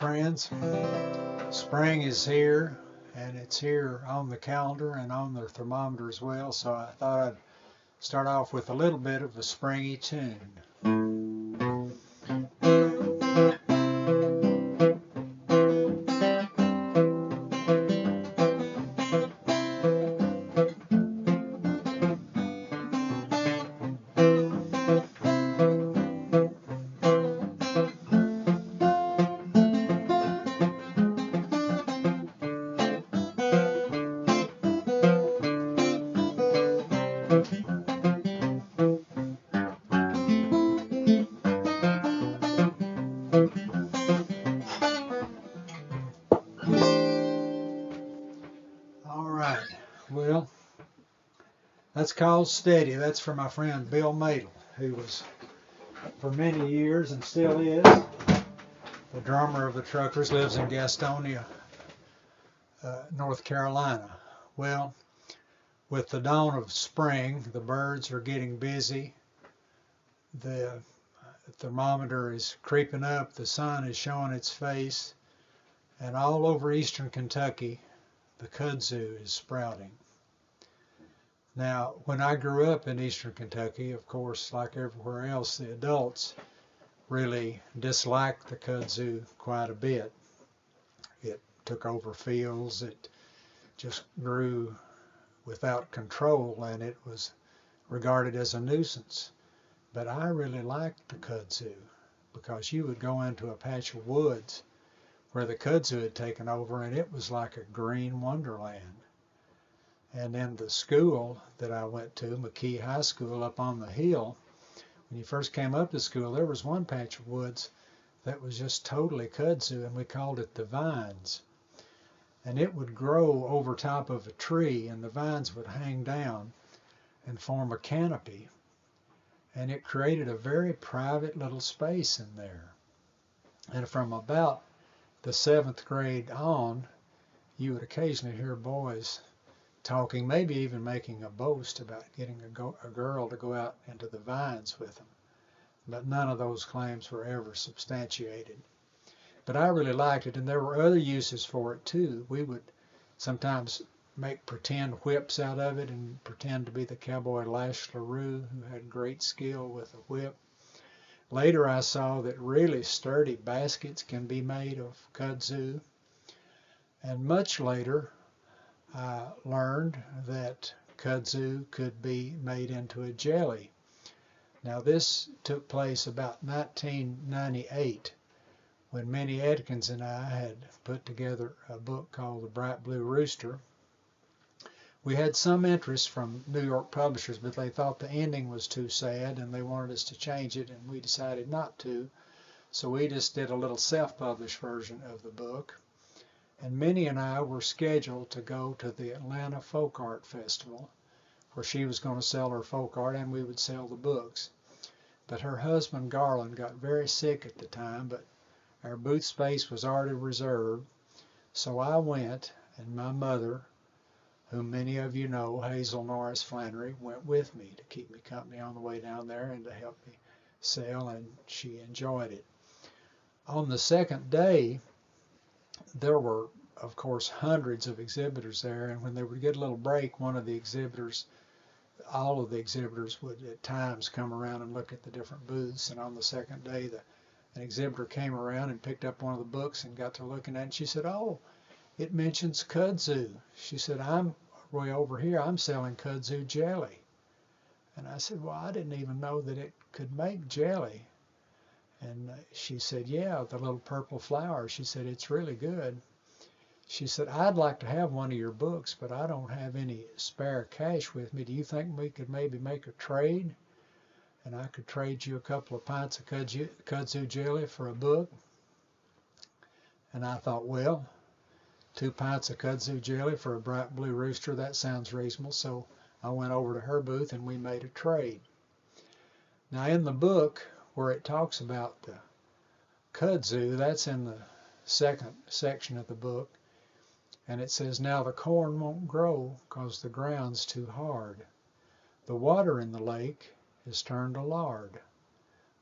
friends. Spring is here, and it's here on the calendar and on the thermometer as well, so I thought I'd start off with a little bit of a springy tune. Alright, well, that's called Steady. That's for my friend Bill Madel, who was for many years and still is the drummer of the Truckers, lives in Gastonia, North Carolina. Well, with the dawn of spring, the birds are getting busy, the thermometer is creeping up, the sun is showing its face, and all over eastern Kentucky, the kudzu is sprouting. Now, when I grew up in eastern Kentucky, of course, like everywhere else, the adults really disliked the kudzu quite a bit. It took over fields, it just grew without control, and it was regarded as a nuisance. But I really liked the kudzu because you would go into a patch of woods where the kudzu had taken over, and it was like a green wonderland. And then the school that I went to, McKee High School up on the hill, when you first came up to school, there was one patch of woods that was just totally kudzu, and we called it the vines. And it would grow over top of a tree, and the vines would hang down and form a canopy. And it created a very private little space in there. And from about the 7th grade on, you would occasionally hear boys talking, maybe even making a boast about getting a girl to go out into the vines with them. But none of those claims were ever substantiated. But I really liked it, and there were other uses for it too. We would sometimes make pretend whips out of it and pretend to be the cowboy Lash LaRue, who had great skill with a whip. Later I saw that really sturdy baskets can be made of kudzu. And much later I learned that kudzu could be made into a jelly. Now this took place about 1998 when Minnie Edkins and I had put together a book called The Bright Blue Rooster. We had some interest from New York publishers, but they thought the ending was too sad and they wanted us to change it, and we decided not to. So we just did a little self-published version of the book. And Minnie and I were scheduled to go to the Atlanta Folk Art Festival, where she was going to sell her folk art and we would sell the books. But her husband Garland got very sick at the time, but our booth space was already reserved. So I went, and my mother, whom many of you know, Hazel Norris Flannery, went with me to keep me company on the way down there and to help me sell, and she enjoyed it. On the second day, there were, of course, hundreds of exhibitors there, and when they would get a little break, all of the exhibitors would at times come around and look at the different booths. And on the second day, an exhibitor came around and picked up one of the books and got to looking at it, and she said, "Oh, it mentions kudzu." She said, "I'm way over here, I'm selling kudzu jelly." And I said, "Well, I didn't even know that it could make jelly." And she said, "Yeah, the little purple flower." She said, "It's really good." She said, "I'd like to have one of your books, but I don't have any spare cash with me. Do you think we could maybe make a trade? And I could trade you a couple of pints of kudzu jelly for a book?" And I thought, well, 2 pints of kudzu jelly for a Bright Blue Rooster, that sounds reasonable. So I went over to her booth and we made a trade. Now in the book where it talks about the kudzu, that's in the second section of the book, and it says, "Now the corn won't grow because the ground's too hard. The water in the lake is turned to lard.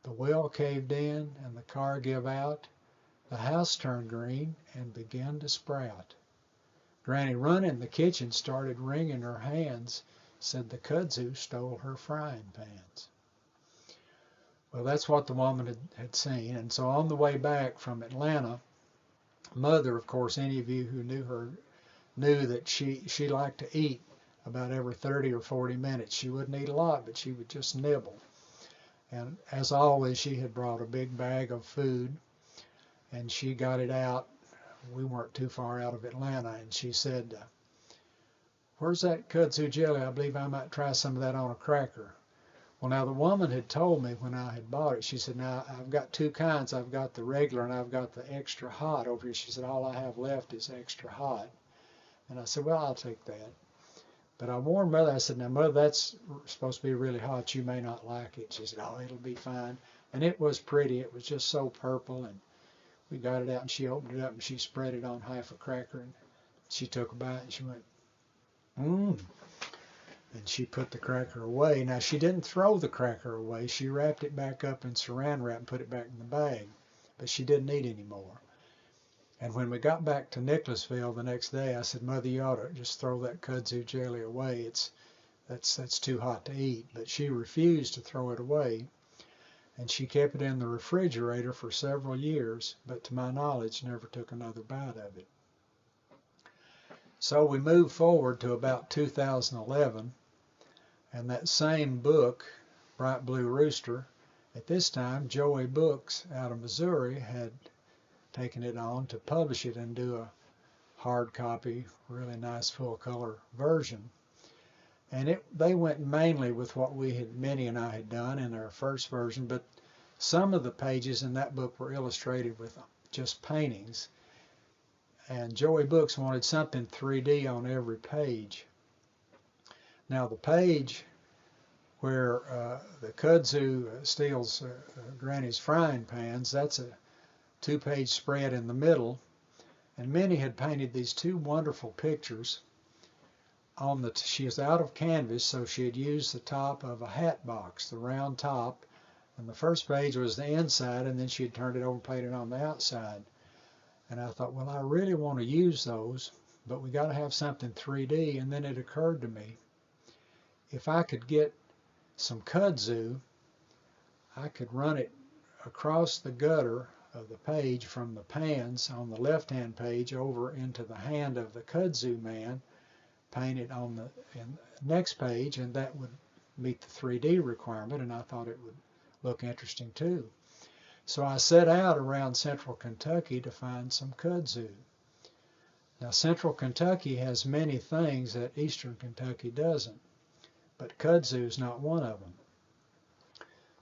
The well caved in and the car give out. the house turned green and began to sprout. Granny run in the kitchen, started wringing her hands, said the kudzu stole her frying pans. Well, that's what the woman had seen. And so on the way back from Atlanta, Mother, of course, any of you who knew her knew that she liked to eat about every 30 or 40 minutes. She wouldn't eat a lot, but she would just nibble. And as always, she had brought a big bag of food, and she got it out. We weren't too far out of Atlanta, and she said, "Where's that kudzu jelly? I believe I might try some of that on a cracker." Well, now the woman had told me when I had bought it, she said, "Now I've got two kinds. I've got the regular and I've got the extra hot over here." She said, "All I have left is extra hot." And I said, "Well, I'll take that." But I warned Mother, I said, "Now, Mother, that's supposed to be really hot. You may not like it." She said, "Oh, it'll be fine." And it was pretty. It was just so purple. And we got it out, and she opened it up, and she spread it on half a cracker. And she took a bite, and she went, "Mmm." And she put the cracker away. Now, she didn't throw the cracker away. She wrapped it back up in saran wrap and put it back in the bag. But she didn't eat any more. And when we got back to Nicholasville the next day, I said, "Mother, you ought to just throw that kudzu jelly away. That's too hot to eat." But she refused to throw it away, and she kept it in the refrigerator for several years, but to my knowledge never took another bite of it. So we moved forward to about 2011, and that same book, Bright Blue Rooster, at this time Joey Books out of Missouri had taken it on to publish it and do a hard copy, really nice full color version. And they went mainly with what Minnie and I had done in our first version, but some of the pages in that book were illustrated with just paintings. And Joey Books wanted something 3D on every page. Now the page where the kudzu steals Granny's frying pans, that's a 2-page spread in the middle, and Minnie had painted these two wonderful pictures on she was out of canvas, so she had used the top of a hat box, the round top, and the first page was the inside, and then she had turned it over and painted on the outside. And I thought, well, I really want to use those, but we got to have something 3D. And then it occurred to me, if I could get some kudzu, I could run it across the gutter of the page from the pans on the left-hand page over into the hand of the kudzu man, paint it on the next page, and that would meet the 3D requirement, and I thought it would look interesting too. So I set out around central Kentucky to find some kudzu. Now central Kentucky has many things that eastern Kentucky doesn't, but kudzu is not one of them.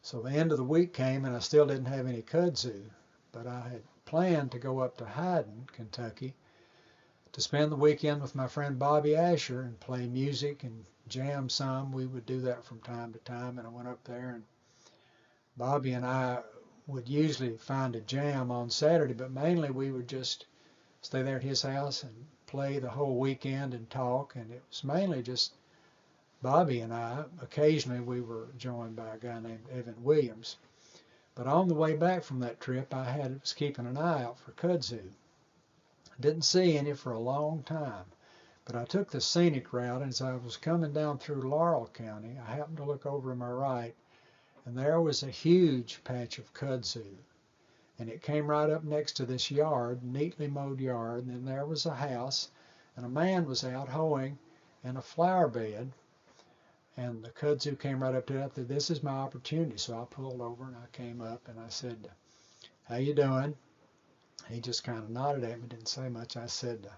So the end of the week came and I still didn't have any kudzu. But I had planned to go up to Hyden, Kentucky, to spend the weekend with my friend Bobby Asher and play music and jam some. We would do that from time to time, and I went up there, and Bobby and I would usually find a jam on Saturday, but mainly we would just stay there at his house and play the whole weekend and talk, and it was mainly just Bobby and I. Occasionally we were joined by a guy named Evan Williams. But on the way back from that trip, I was keeping an eye out for kudzu. Didn't see any for a long time, but I took the scenic route, and as I was coming down through Laurel County, I happened to look over to my right, and there was a huge patch of kudzu. And it came right up next to this yard, neatly mowed yard, and then there was a house, and a man was out hoeing in a flower bed. And the kudzu came right up to it. I said, "This is my opportunity." So I pulled over and I came up and I said, "How you doing?" He just kind of nodded at me, didn't say much. I said,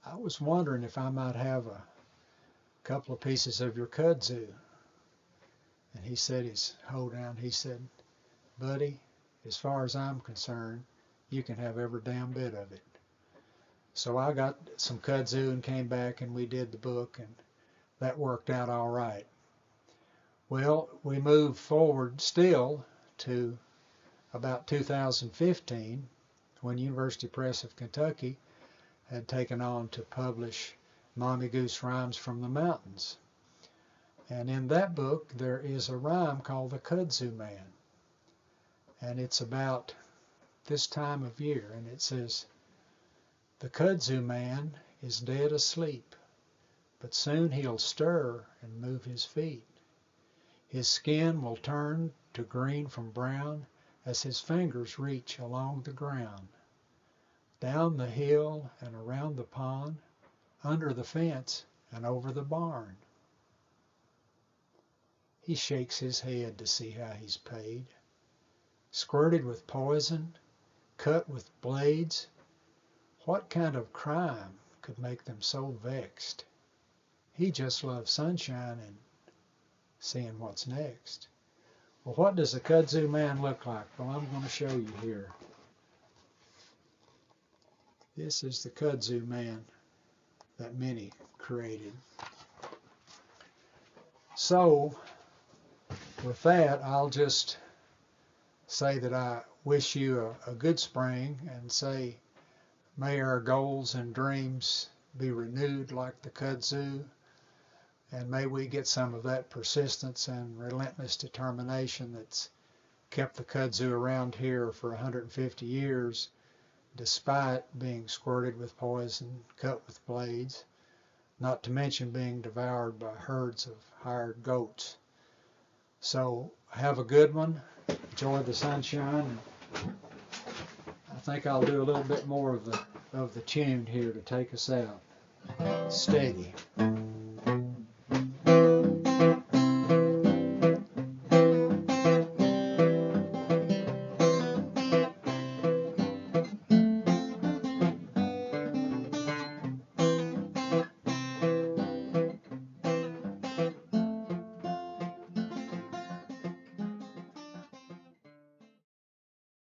"I was wondering if I might have a couple of pieces of your kudzu." And he said his hoe down. He said, "Buddy, as far as I'm concerned, you can have every damn bit of it." So I got some kudzu and came back and we did the book, and that worked out all right. Well, we moved forward still to about 2015, when University Press of Kentucky had taken on to publish Mommy Goose Rhymes from the Mountains. And in that book there is a rhyme called The Kudzu Man. And it's about this time of year, and it says, "The kudzu man is dead asleep, but soon he'll stir and move his feet. His skin will turn to green from brown as his fingers reach along the ground, down the hill and around the pond, under the fence and over the barn. He shakes his head to see how he's paid. Squirted with poison, cut with blades, what kind of crime could make them so vexed? He just loves sunshine and seeing what's next." Well, what does a kudzu man look like? Well, I'm going to show you here. This is the kudzu man that Minnie created. So, with that, I'll just say that I wish you a good spring, and say, may our goals and dreams be renewed like the kudzu, and may we get some of that persistence and relentless determination that's kept the kudzu around here for 150 years, despite being squirted with poison, cut with blades, not to mention being devoured by herds of hired goats. So have a good one. Enjoy the sunshine. I think I'll do a little bit more of the tune here to take us out. Steady.